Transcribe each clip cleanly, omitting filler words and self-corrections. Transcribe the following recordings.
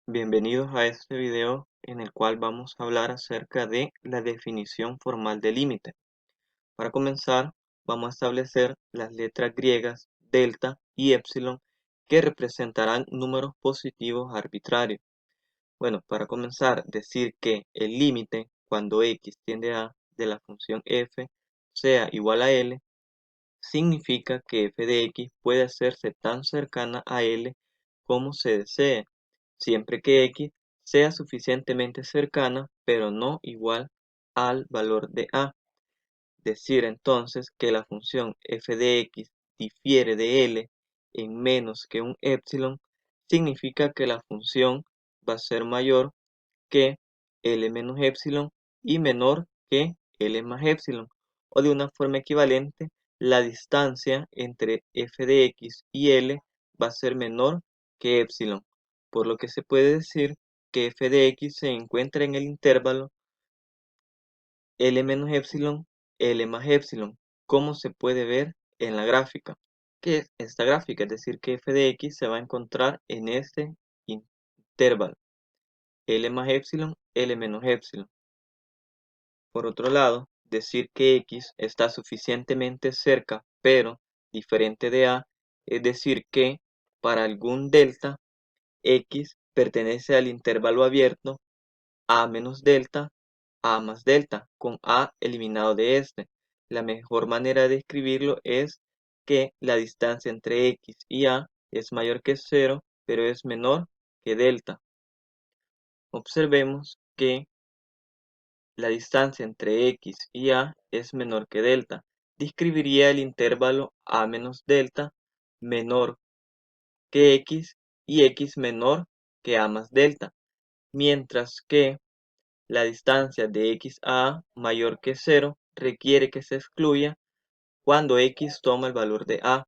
Bienvenidos a este video en el cual vamos a hablar acerca de la definición formal de límite. Para comenzar, vamos a establecer las letras griegas delta y epsilon que representarán números positivos arbitrarios. Bueno, para comenzar, decir que el límite cuando x tiende a de la función f sea igual a L significa que f de x puede hacerse tan cercana a L como se desee, siempre que x sea suficientemente cercana, pero no igual al valor de a. Decir entonces que la función f de x difiere de L en menos que un epsilon significa que la función va a ser mayor que L menos epsilon y menor que L más epsilon. O de una forma equivalente, la distancia entre f de x y L va a ser menor que epsilon, por lo que se puede decir que f de x se encuentra en el intervalo L menos epsilon, L más epsilon, como se puede ver en la gráfica. ¿Qué es esta gráfica? Es decir, que f de x se va a encontrar en este intervalo, L más epsilon, L menos epsilon. Por otro lado, decir que x está suficientemente cerca, pero diferente de a, es decir que para algún delta, x pertenece al intervalo abierto a menos delta, a más delta, con a eliminado de este. La mejor manera de escribirlo es que la distancia entre x y a es mayor que 0, pero es menor que delta. Observemos que la distancia entre x y a es menor que delta. Describiría el intervalo a menos delta menor que x y x menor que a más delta, mientras que la distancia de x a a mayor que 0 requiere que se excluya cuando x toma el valor de a.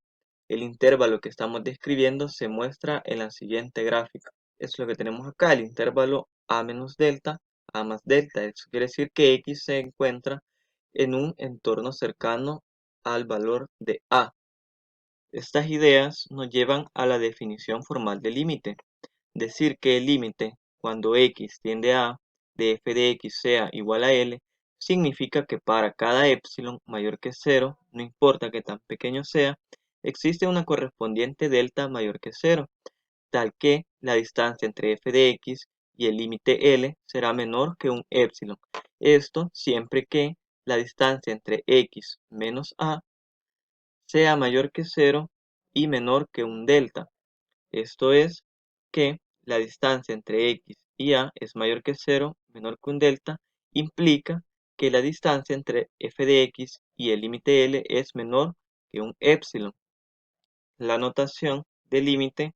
El intervalo que estamos describiendo se muestra en la siguiente gráfica. Es lo que tenemos acá, el intervalo a menos delta, a más delta. Eso quiere decir que x se encuentra en un entorno cercano al valor de a. Estas ideas nos llevan a la definición formal del límite. Decir que el límite cuando x tiende a de f de x sea igual a L significa que para cada epsilon mayor que 0, no importa que tan pequeño sea, existe una correspondiente delta mayor que 0, tal que la distancia entre f de x y el límite L será menor que un epsilon. Esto siempre que la distancia entre x menos a sea mayor que 0 y menor que un delta. Esto es que la distancia entre x y a es mayor que 0, menor que un delta, implica que la distancia entre f de x y el límite L es menor que un epsilon. La notación de límite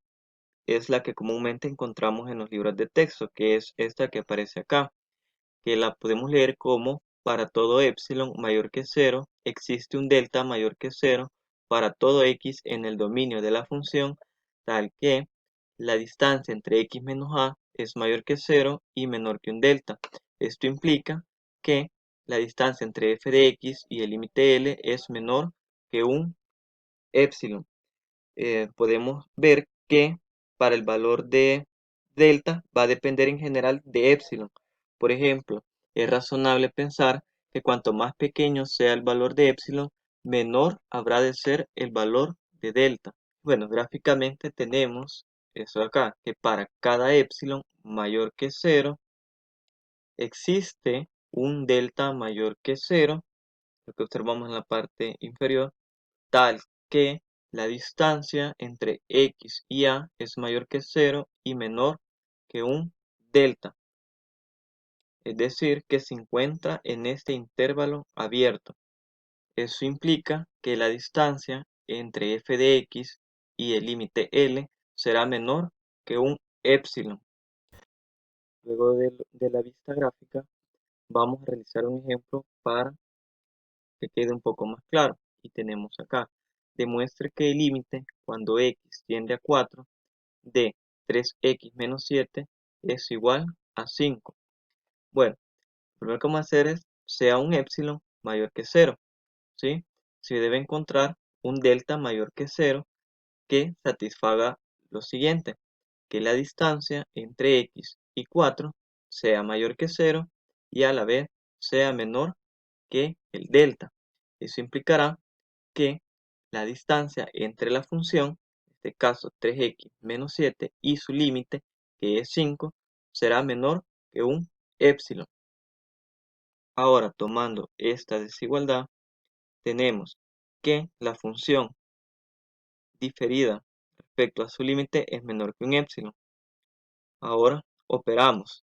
es la que comúnmente encontramos en los libros de texto, que es esta que aparece acá, que la podemos leer como: para todo epsilon mayor que 0 existe un delta mayor que 0 para todo x en el dominio de la función, tal que la distancia entre x menos a es mayor que 0 y menor que un delta. Esto implica que la distancia entre f de x y el límite L es menor que un epsilon. Podemos ver que para el valor de delta va a depender en general de epsilon. Por ejemplo, es razonable pensar que cuanto más pequeño sea el valor de epsilon, menor habrá de ser el valor de delta. Bueno, gráficamente tenemos eso acá, que para cada epsilon mayor que 0, existe un delta mayor que 0, lo que observamos en la parte inferior, tal que la distancia entre x y a es mayor que 0 y menor que un delta. Es decir, que se encuentra en este intervalo abierto. Eso implica que la distancia entre f de x y el límite L será menor que un epsilon. Luego de la vista gráfica, vamos a realizar un ejemplo para que quede un poco más claro. Y tenemos acá: demuestre que el límite cuando x tiende a 4 de 3x menos 7 es igual a 5. Bueno, lo primero que vamos a hacer es sea un epsilon mayor que 0, ¿sí? Se debe encontrar un delta mayor que 0 que satisfaga lo siguiente, que la distancia entre x y 4 sea mayor que 0 y a la vez sea menor que el delta. Eso implicará que la distancia entre la función, en este caso 3x menos 7, y su límite, que es 5, será menor que un épsilon. Ahora, tomando esta desigualdad, tenemos que la función diferida respecto a su límite es menor que un épsilon. Ahora operamos.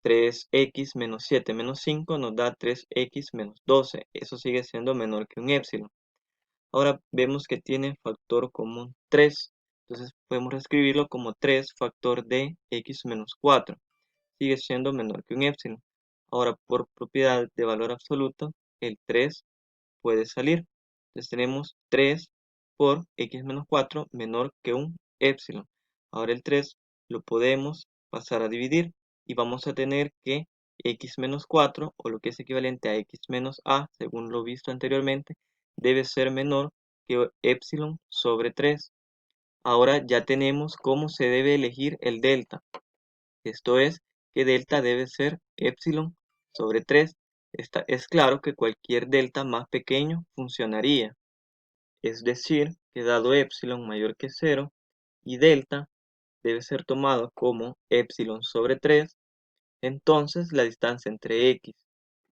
3x menos 7 menos 5 nos da 3x menos 12. Eso sigue siendo menor que un épsilon. Ahora vemos que tiene factor común 3. Entonces podemos reescribirlo como 3 factor de x menos 4. Sigue siendo menor que un épsilon. Ahora por propiedad de valor absoluto, el 3 puede salir. Entonces tenemos 3 por x menos 4 menor que un épsilon. Ahora el 3 lo podemos pasar a dividir y vamos a tener que x menos 4, o lo que es equivalente a x menos a, según lo visto anteriormente, debe ser menor que épsilon sobre 3. Ahora ya tenemos cómo se debe elegir el delta. Esto es que delta debe ser épsilon sobre 3. Es claro que cualquier delta más pequeño funcionaría. Es decir, que dado épsilon mayor que 0 y delta debe ser tomado como épsilon sobre 3, entonces la distancia entre x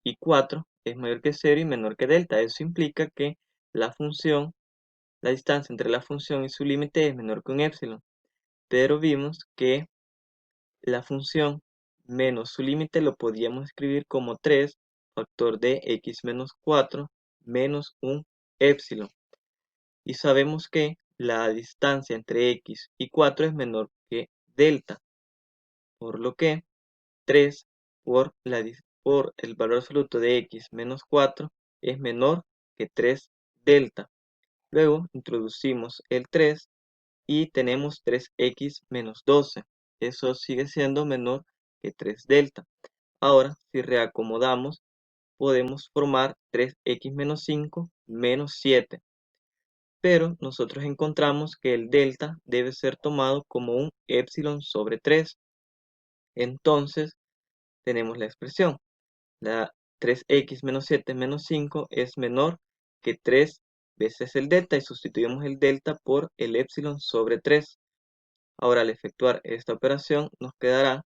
y 4 es mayor que 0 y menor que delta. Eso implica que la distancia entre la función y su límite es menor que un épsilon. Pero vimos que la función menos su límite lo podíamos escribir como 3 factor de x menos 4 menos un épsilon. Y sabemos que la distancia entre x y 4 es menor que delta, por lo que 3 por el valor absoluto de x menos 4 es menor que 3 delta. Luego introducimos el 3 y tenemos 3x menos 12. Eso sigue siendo menor que 3 delta. Ahora, si reacomodamos, podemos formar 3x menos 5 menos 7. Pero nosotros encontramos que el delta debe ser tomado como un épsilon sobre 3. Entonces, tenemos la expresión. La 3x menos 7 menos 5 es menor que 3 veces el delta y sustituimos el delta por el épsilon sobre 3. Ahora, al efectuar esta operación, nos quedará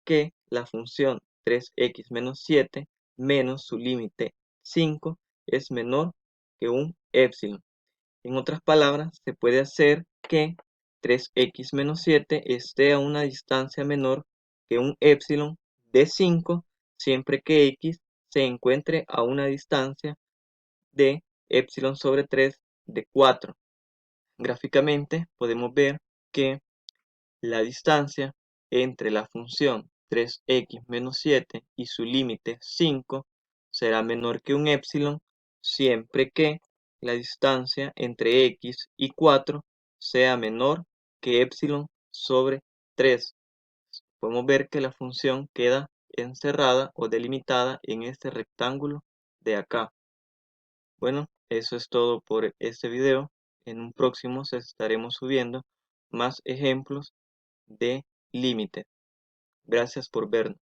que la función 3x menos 7 menos su límite 5 es menor que un épsilon. En otras palabras, se puede hacer que 3x menos 7 esté a una distancia menor que un épsilon de 5 siempre que x se encuentre a una distancia de épsilon sobre 3 de 4. Gráficamente podemos ver que la distancia entre la función 3x menos 7 y su límite 5 será menor que un épsilon siempre que la distancia entre x y 4 sea menor que épsilon sobre 3. Podemos ver que la función queda encerrada o delimitada en este rectángulo de acá. Bueno, eso es todo por este video. En un próximo estaremos subiendo más ejemplos de límite. Gracias por vernos.